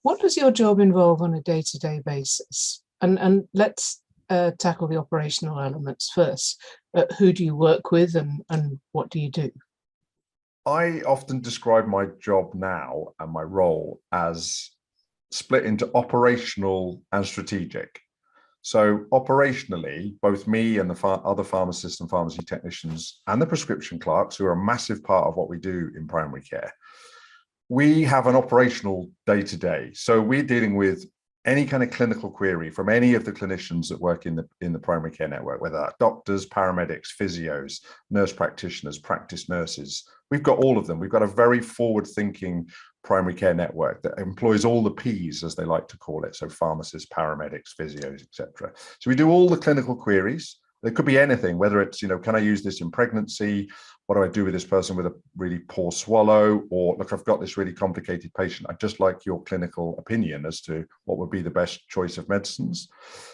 What does your job involve on a day-to-day basis? And let's tackle the operational elements first. Who do you work with and what do you do? I often describe my job now and my role as split into operational and strategic. So operationally, both me and the other pharmacists and pharmacy technicians and the prescription clerks, who are a massive part of what we do in primary care, we have an operational day-to-day. So we're dealing with any kind of clinical query from any of the clinicians that work in the primary care network, whether that's doctors, paramedics, physios, nurse practitioners, practice nurses. We've got all of them. We've got a very forward-thinking primary care network that employs all the Ps, as they like to call it. So pharmacists, paramedics, physios, etc. So we do all the clinical queries. There could be anything, whether it's, can I use this in pregnancy? What do I do with this person with a really poor swallow? Or look, I've got this really complicated patient. I'd just like your clinical opinion as to what would be the best choice of medicines.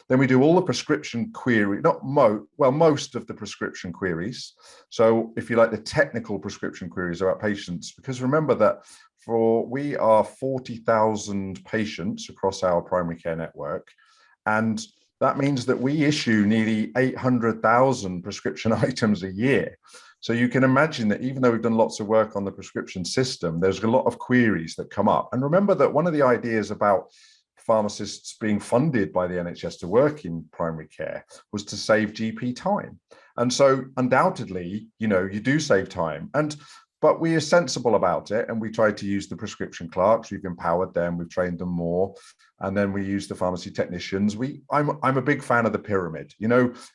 Then we do all the prescription query, most of the prescription queries. So if you like, the technical prescription queries about patients, because remember that we are 40,000 patients across our primary care network. And that means that we issue nearly 800,000 prescription items a year. So you can imagine that even though we've done lots of work on the prescription system, there's a lot of queries that come up. And remember that one of the ideas about pharmacists being funded by the NHS to work in primary care was to save GP time. And so undoubtedly, you do save time. But we are sensible about it, and we try to use the prescription clerks. We've empowered them, we've trained them more, and then we use the pharmacy technicians. I'm a big fan of the pyramid.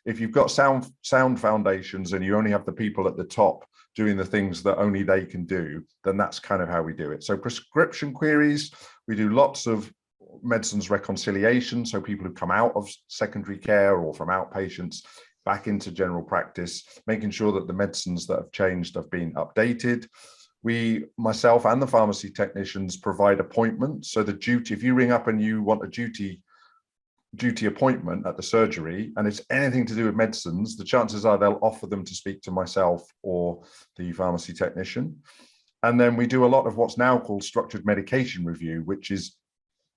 If you've got sound foundations and you only have the people at the top doing the things that only they can do, then that's kind of how we do it. So prescription queries, we do lots of medicines reconciliation. So people who come out of secondary care or from outpatients back into general practice, making sure that the medicines that have changed have been updated. Myself and the pharmacy technicians provide appointments. So if you ring up and you want a duty appointment at the surgery and it's anything to do with medicines, the chances are they'll offer them to speak to myself or the pharmacy technician. And then we do a lot of what's now called structured medication review, which is,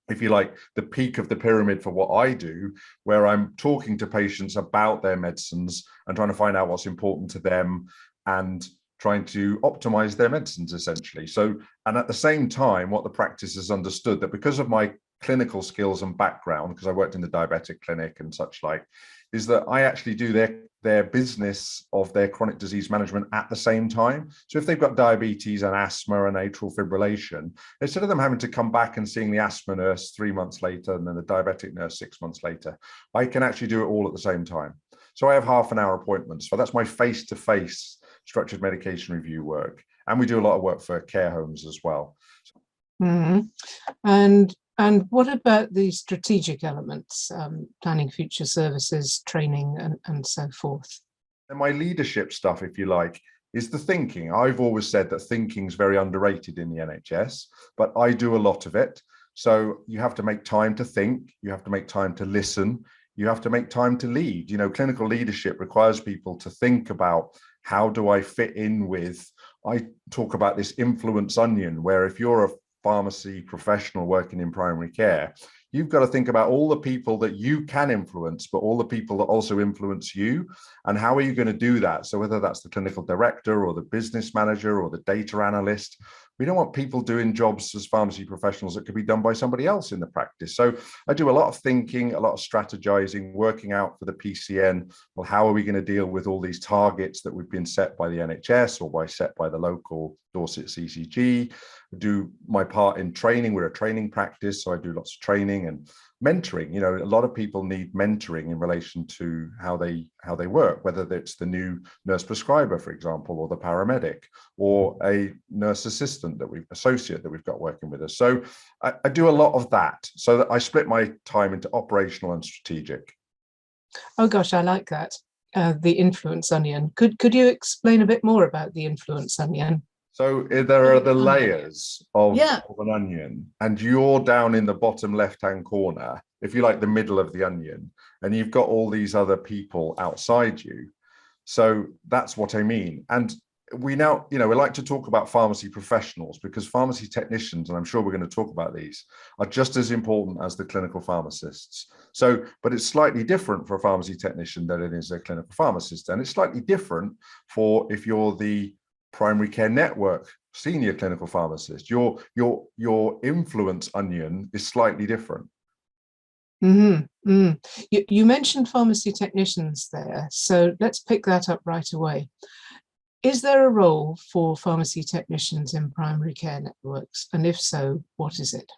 if you like, the peak of the pyramid for what I do, where I'm talking to patients about their medicines and trying to find out what's important to them and trying to optimize their medicines, essentially. And at the same time, what the practice has understood, that because of my clinical skills and background, because I worked in the diabetic clinic and such like, is that I actually do their business of their chronic disease management at the same time. So if they've got diabetes and asthma and atrial fibrillation, instead of them having to come back and seeing the asthma nurse 3 months later and then the diabetic nurse 6 months later, I can actually do it all at the same time. So I have half-an-hour appointments. So that's my face-to-face structured medication review work. And we do a lot of work for care homes as well. Mm-hmm. And what about the strategic elements, planning future services, training, and so forth? And my leadership stuff, if you like, is the thinking. I've always said that thinking is very underrated in the NHS, but I do a lot of it. So you have to make time to think, you have to make time to listen, you have to make time to lead. Clinical leadership requires people to think about, how do I fit in with, I talk about this influence onion, where if you're a pharmacy professional working in primary care, you've got to think about all the people that you can influence, but all the people that also influence you, and how are you going to do that? So whether that's the clinical director or the business manager or the data analyst, we don't want people doing jobs as pharmacy professionals that could be done by somebody else in the practice. So I do a lot of thinking, a lot of strategizing, working out for the PCN, well, how are we going to deal with all these targets that we've been set by the NHS or set by the local Dorset CCG. I do my part in training. We're a training practice, so I do lots of training and mentoring. A lot of people need mentoring in relation to how they work, whether it's the new nurse prescriber, for example, or the paramedic, or a nurse assistant associate that we've got working with us. So I do a lot of that, so that I split my time into operational and strategic. Oh gosh, I like that. The influence onion. Could you explain a bit more about the influence onion? So there are the layers of an onion, and you're down in the bottom left-hand corner, if you like, the middle of the onion, and you've got all these other people outside you. So that's what I mean. And we now, we like to talk about pharmacy professionals, because pharmacy technicians, and I'm sure we're going to talk about these, are just as important as the clinical pharmacists. So, but it's slightly different for a pharmacy technician than it is a clinical pharmacist. And it's slightly different for if you're the primary care network senior clinical pharmacist. Your influence onion is slightly different. You mentioned pharmacy technicians there, so let's pick that up right away. Is there a role for pharmacy technicians in primary care networks? And if so, what is it?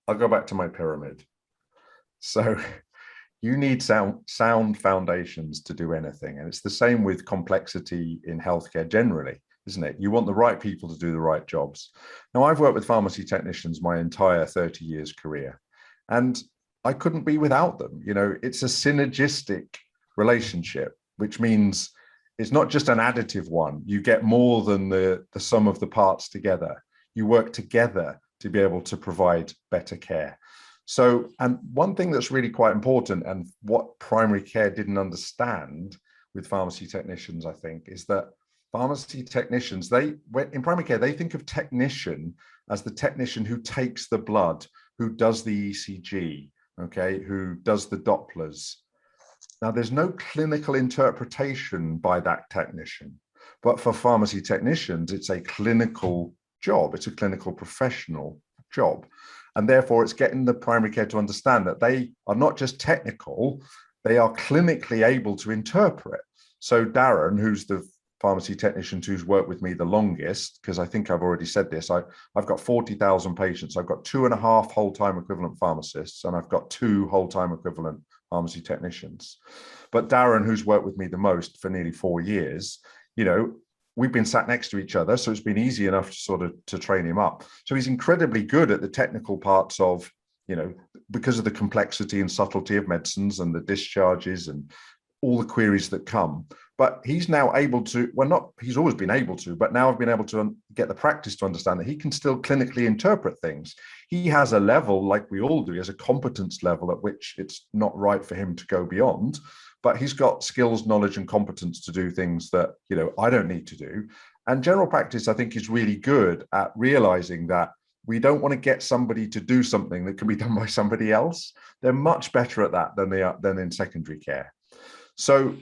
I'll go back to my pyramid. So you need sound foundations to do anything. And it's the same with complexity in healthcare generally, isn't it? You want the right people to do the right jobs. Now, I've worked with pharmacy technicians my entire 30 years career, and I couldn't be without them. It's a synergistic relationship, which means it's not just an additive one. You get more than the sum of the parts together. You work together to be able to provide better care. So, and one thing that's really quite important, and what primary care didn't understand with pharmacy technicians, I think, is that pharmacy technicians, in primary care, they think of technician as the technician who takes the blood, who does the ECG, okay, who does the Dopplers. Now, there's no clinical interpretation by that technician, but for pharmacy technicians, it's a clinical job. It's a clinical professional job. And therefore, it's getting the primary care to understand that they are not just technical, they are clinically able to interpret. So Darren, who's the pharmacy technician who's worked with me the longest, because I think I've already said this, I've got 40,000 patients. I've got 2.5 whole-time equivalent pharmacists, and I've got 2 whole-time equivalent pharmacy technicians. But Darren, who's worked with me the most for nearly 4 years, we've been sat next to each other, so it's been easy enough to train him up. So he's incredibly good at the technical parts of, because of the complexity and subtlety of medicines and the discharges and all the queries that come. But he's now able to, he's always been able to, but now I've been able to get the practice to understand that he can still clinically interpret things. He has a level, like we all do, he has a competence level at which it's not right for him to go beyond, but he's got skills, knowledge, and competence to do things that, I don't need to do. And general practice, I think, is really good at realizing that we don't want to get somebody to do something that can be done by somebody else. They're much better at that than in secondary care. So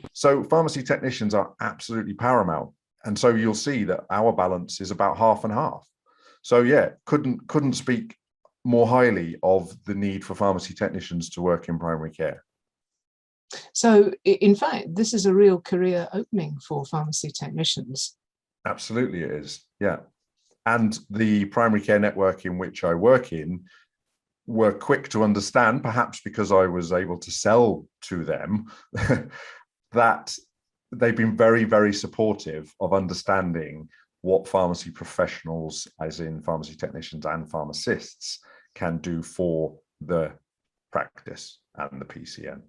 pharmacy technicians are absolutely paramount. And so you'll see that our balance is about half and half. So yeah, couldn't speak more highly of the need for pharmacy technicians to work in primary care. So in fact, this is a real career opening for pharmacy technicians. Absolutely it is, yeah. And the primary care network in which I work in were quick to understand, perhaps because I was able to sell to them, that they've been very, very supportive of understanding what pharmacy professionals, as in pharmacy technicians and pharmacists, can do for the practice and the PCN.